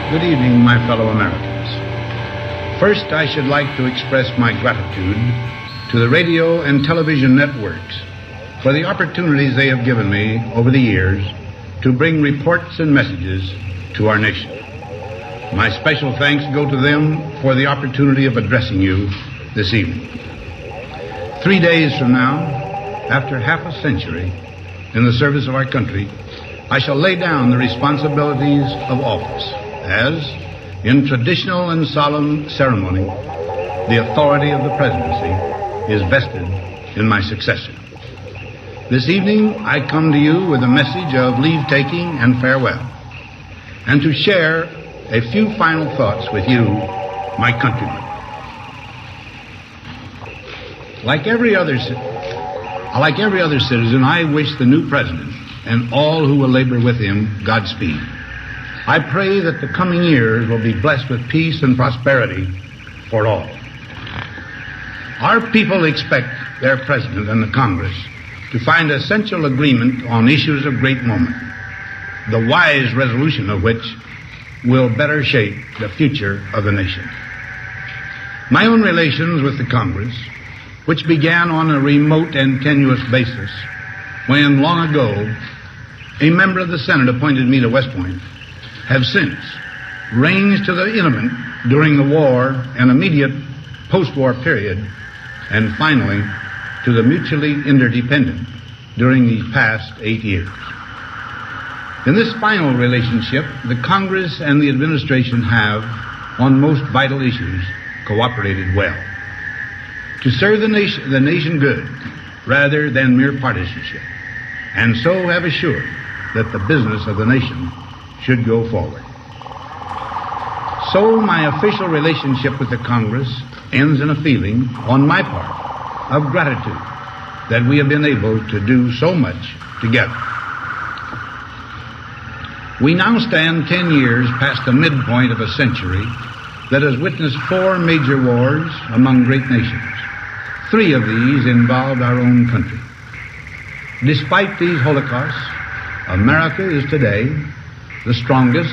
Good evening, my fellow Americans. First, I should like to express my gratitude to the radio and television networks for the opportunities they have given me over the years to bring reports and messages to our nation. My special thanks go to them for the opportunity of addressing you this evening. 3 days from now, after half a century in the service of our country, I shall lay down the responsibilities of office as, in traditional and solemn ceremony, the authority of the presidency is vested in my successor. This evening, I come to you with a message of leave-taking and farewell, and to share a few final thoughts with you, my countrymen. Like every other citizen, I wish the new president and all who will labor with him Godspeed. I pray that the coming years will be blessed with peace and prosperity for all. Our people expect their president and the Congress to find essential agreement on issues of great moment, the wise resolution of which will better shape the future of the nation. My own relations with the Congress, which began on a remote and tenuous basis when, long ago, a member of the Senate appointed me to West Point, have since ranged to the intimate during the war and immediate post-war period, and finally to the mutually interdependent during the past 8 years. In this final relationship, the Congress and the administration have, on most vital issues, cooperated well to serve the nation good rather than mere partisanship, and so have assured that the business of the nation should go forward. So my official relationship with the Congress ends in a feeling, on my part, of gratitude that we have been able to do so much together. We now stand 10 years past the midpoint of a century that has witnessed 4 major wars among great nations. 3 of these involved our own country. Despite these holocausts, America is today the strongest,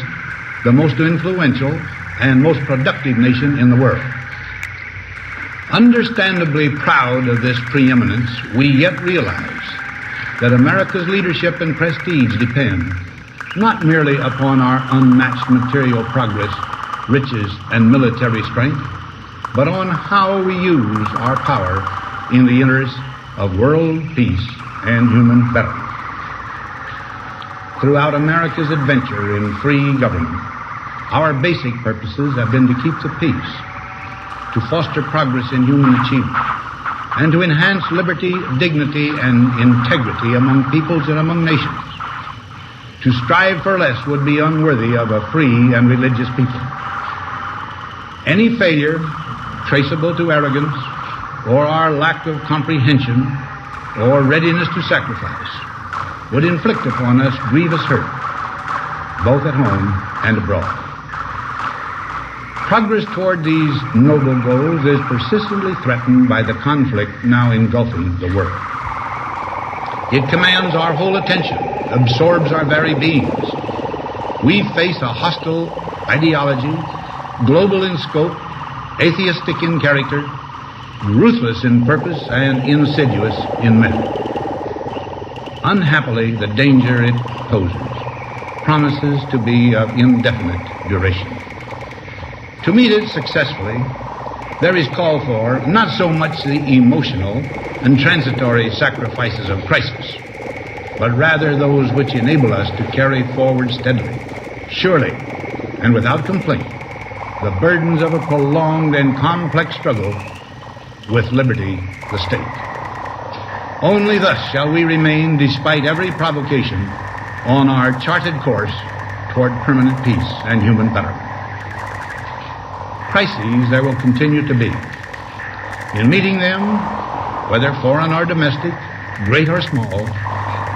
the most influential, and most productive nation in the world. Understandably proud of this preeminence, we yet realize that America's leadership and prestige depend not merely upon our unmatched material progress, riches, and military strength, but on how we use our power in the interest of world peace and human betterment. Throughout America's adventure in free government, our basic purposes have been to keep the peace, to foster progress in human achievement, and to enhance liberty, dignity, and integrity among peoples and among nations. To strive for less would be unworthy of a free and religious people. Any failure traceable to arrogance or our lack of comprehension or readiness to sacrifice would inflict upon us grievous hurt, both at home and abroad. Progress toward these noble goals is persistently threatened by the conflict now engulfing the world. It commands our whole attention, absorbs our very beings. We face a hostile ideology, global in scope, atheistic in character, ruthless in purpose, and insidious in method. Unhappily, the danger it poses promises to be of indefinite duration. To meet it successfully, there is call for not so much the emotional and transitory sacrifices of crisis, but rather those which enable us to carry forward steadily, surely, and without complaint, the burdens of a prolonged and complex struggle with liberty, the state. Only thus shall we remain, despite every provocation, on our charted course toward permanent peace and human betterment. Crises there will continue to be. In meeting them, whether foreign or domestic, great or small,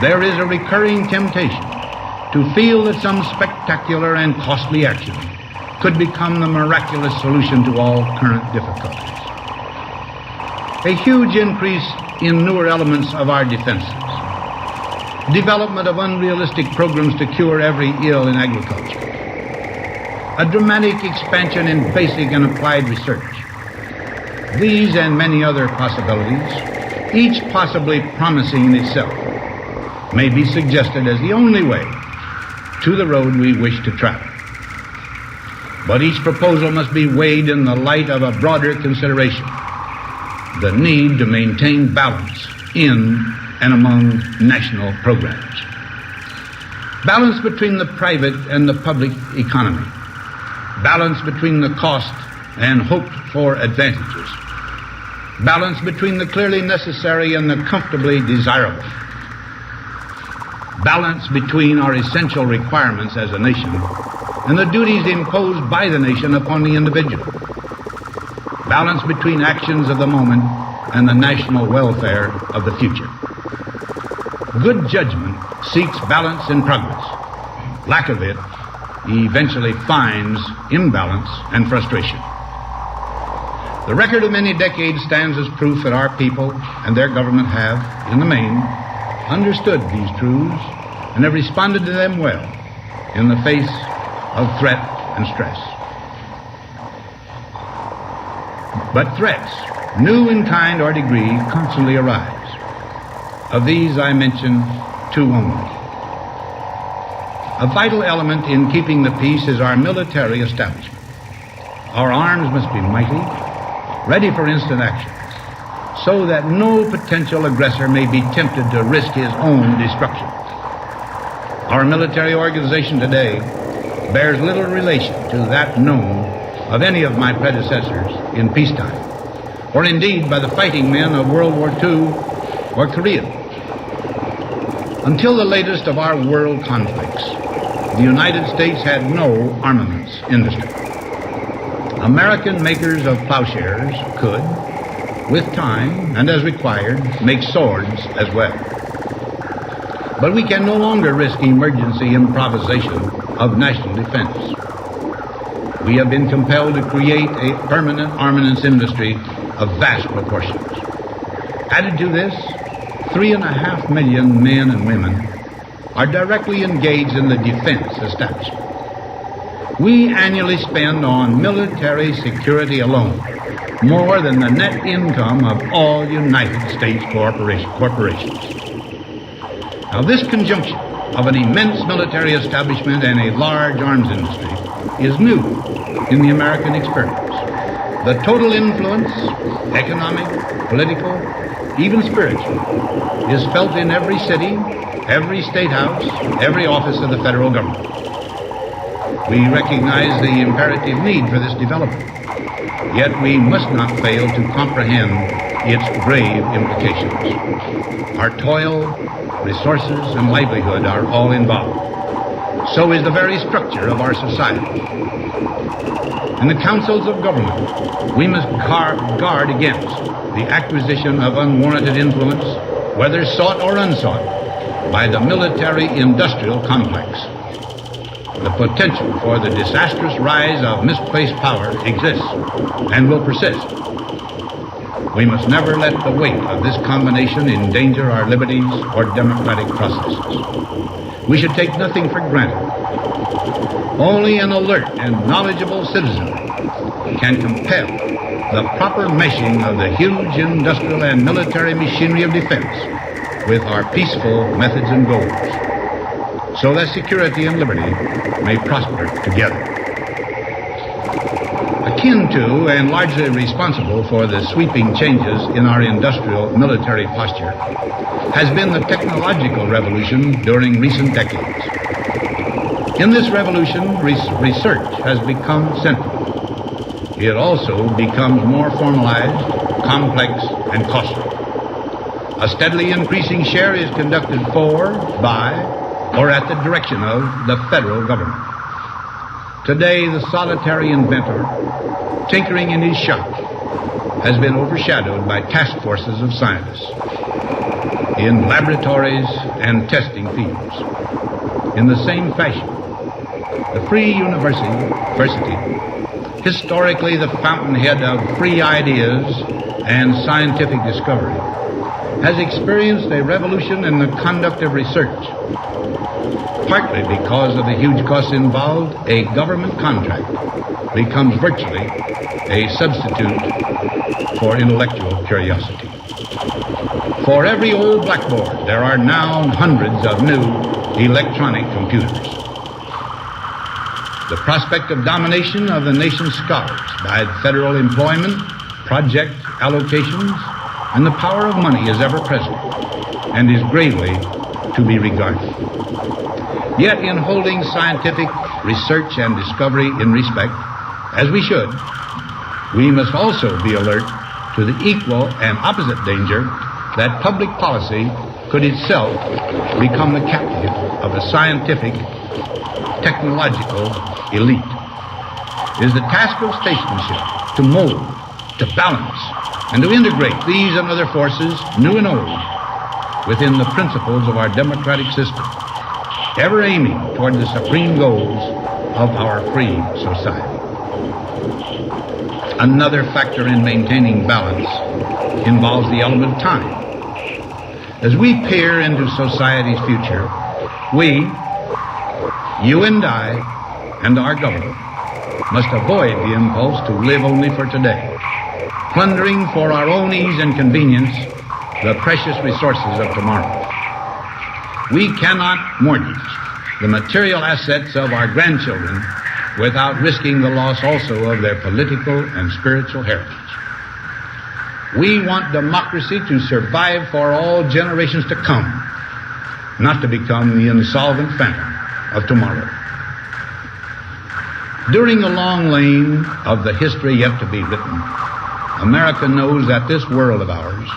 there is a recurring temptation to feel that some spectacular and costly action could become the miraculous solution to all current difficulties. A huge increase in newer elements of our defenses, development of unrealistic programs to cure every ill in agriculture, a dramatic expansion in basic and applied research. These and many other possibilities, each possibly promising in itself, may be suggested as the only way to the road we wish to travel. But each proposal must be weighed in the light of a broader consideration: the need to maintain balance in and among national programs. Balance between the private and the public economy. Balance between the cost and hoped-for advantages. Balance between the clearly necessary and the comfortably desirable. Balance between our essential requirements as a nation and the duties imposed by the nation upon the individual. Balance between actions of the moment and the national welfare of the future. Good judgment seeks balance in progress. Lack of it eventually finds imbalance and frustration. The record of many decades stands as proof that our people and their government have, in the main, understood these truths and have responded to them well in the face of threat and stress. But threats, new in kind or degree, constantly arise. Of these I mention two only. A vital element in keeping the peace is our military establishment. Our arms must be mighty, ready for instant action, so that no potential aggressor may be tempted to risk his own destruction. Our military organization today bears little relation to that known of any of my predecessors in peacetime, or indeed by the fighting men of World War II or Korea. Until the latest of our world conflicts, the United States had no armaments industry. American makers of plowshares could, with time and as required, make swords as well. But we can no longer risk emergency improvisation of national defense. We have been compelled to create a permanent armaments industry of vast proportions. Added to this, 3.5 million men and women are directly engaged in the defense establishment. We annually spend on military security alone more than the net income of all United States corporations. Now, this conjunction of an immense military establishment and a large arms industry is new in the American experience. The total influence, economic, political, even spiritual, is felt in every city, every state house, every office of the federal government. We recognize the imperative need for this development, yet we must not fail to comprehend its grave implications. Our toil, resources, and livelihood are all involved. So is the very structure of our society. In the councils of government, we must guard against the acquisition of unwarranted influence, whether sought or unsought, by the military-industrial complex. The potential for the disastrous rise of misplaced power exists and will persist. We must never let the weight of this combination endanger our liberties or democratic processes. We should take nothing for granted. Only an alert and knowledgeable citizenry can compel the proper meshing of the huge industrial and military machinery of defense with our peaceful methods and goals, so that security and liberty may prosper together. Akin to and largely responsible for the sweeping changes in our industrial military posture has been the technological revolution during recent decades. In this revolution, research has become central. It also becomes more formalized, complex, and costly. A steadily increasing share is conducted for, by, or at the direction of the federal government. Today, the solitary inventor, tinkering in his shop, has been overshadowed by task forces of scientists in laboratories and testing fields. In the same fashion, the Free University, historically the fountainhead of free ideas and scientific discovery, has experienced a revolution in the conduct of research. Partly because of the huge costs involved, a government contract becomes virtually a substitute for intellectual curiosity. For every old blackboard, there are now hundreds of new electronic computers. The prospect of domination of the nation's scholars by federal employment, project allocations, and the power of money is ever present and is gravely to be regarded. Yet in holding scientific research and discovery in respect, as we should, we must also be alert to the equal and opposite danger that public policy could itself become the captive of a scientific, technological elite. It is the task of statesmanship to mold, to balance, and to integrate these and other forces, new and old, within the principles of our democratic system, ever aiming toward the supreme goals of our free society. Another factor in maintaining balance involves the element of time. As we peer into society's future, we, you and I, and our government, must avoid the impulse to live only for today, plundering for our own ease and convenience the precious resources of tomorrow. We cannot mortgage the material assets of our grandchildren without risking the loss also of their political and spiritual heritage. We want democracy to survive for all generations to come, not to become the insolvent phantom of tomorrow. During the long lane of the history yet to be written, America knows that this world of ours,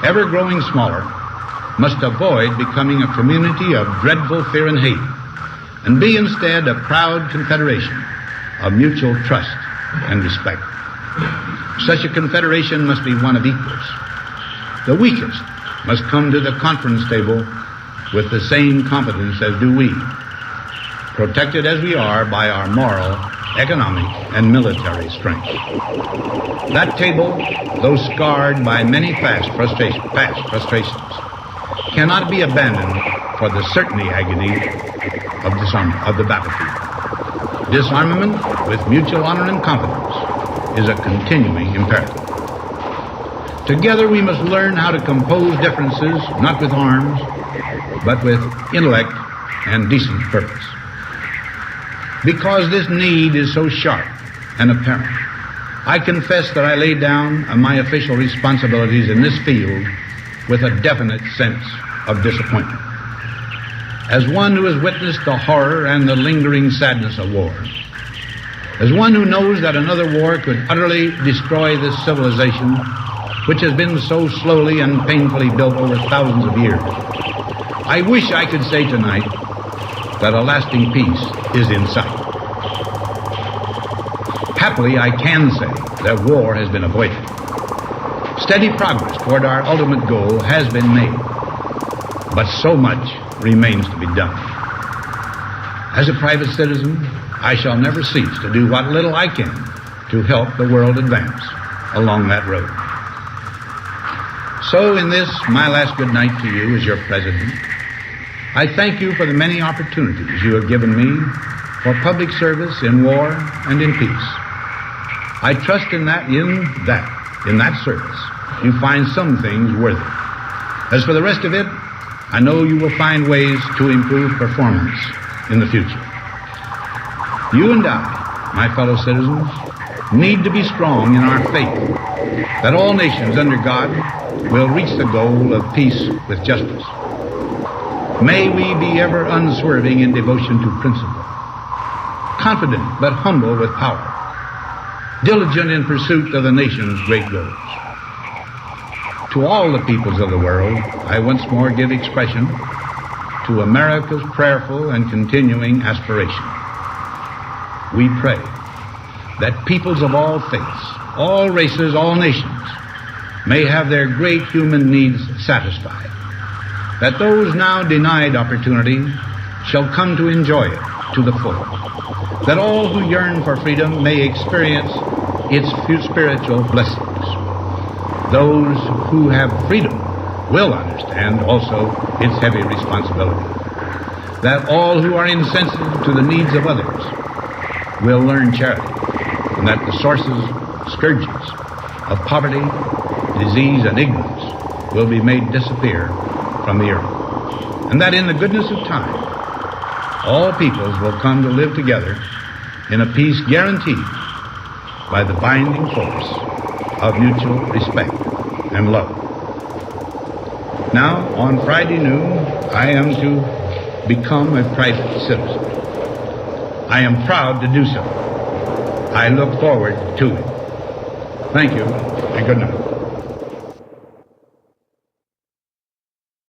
ever growing smaller, must avoid becoming a community of dreadful fear and hate, and be instead a proud confederation of mutual trust and respect. Such a confederation must be one of equals. The weakest must come to the conference table with the same confidence as do we, protected as we are by our moral, economic, and military strength. That table, though scarred by many past frustrations, cannot be abandoned for the certainty agony of the battlefield. Disarmament with mutual honor and confidence is a continuing imperative. Together we must learn how to compose differences, not with arms, but with intellect and decent purpose. Because this need is so sharp and apparent, I confess that I lay down my official responsibilities in this field with a definite sense of disappointment. As one who has witnessed the horror and the lingering sadness of war, as one who knows that another war could utterly destroy this civilization, which has been so slowly and painfully built over thousands of years, I wish I could say tonight that a lasting peace is in sight. Happily, I can say that war has been avoided. Steady progress toward our ultimate goal has been made, but so much remains to be done. As a private citizen, I shall never cease to do what little I can to help the world advance along that road. So in this, my last good night to you as your president, I thank you for the many opportunities you have given me for public service in war and in peace. I trust in that service, you find some things worthy. As for the rest of it, I know you will find ways to improve performance in the future. You and I, my fellow citizens, need to be strong in our faith that all nations under God will reach the goal of peace with justice. May we be ever unswerving in devotion to principle, confident but humble with power, diligent in pursuit of the nation's great goals. To all the peoples of the world, I once more give expression to America's prayerful and continuing aspiration. We pray that peoples of all faiths, all races, all nations may have their great human needs satisfied, that those now denied opportunity shall come to enjoy it to the full, that all who yearn for freedom may experience its spiritual blessings. Those who have freedom will understand also its heavy responsibility. that all who are insensitive to the needs of others will learn charity, and that the sources, scourges of poverty, disease, and ignorance will be made disappear from the earth, and that in the goodness of time, all peoples will come to live together in a peace guaranteed by the binding force of mutual respect and love. Now, on Friday noon, I am to become a private citizen. I am proud to do so. I look forward to it. Thank you, and good night.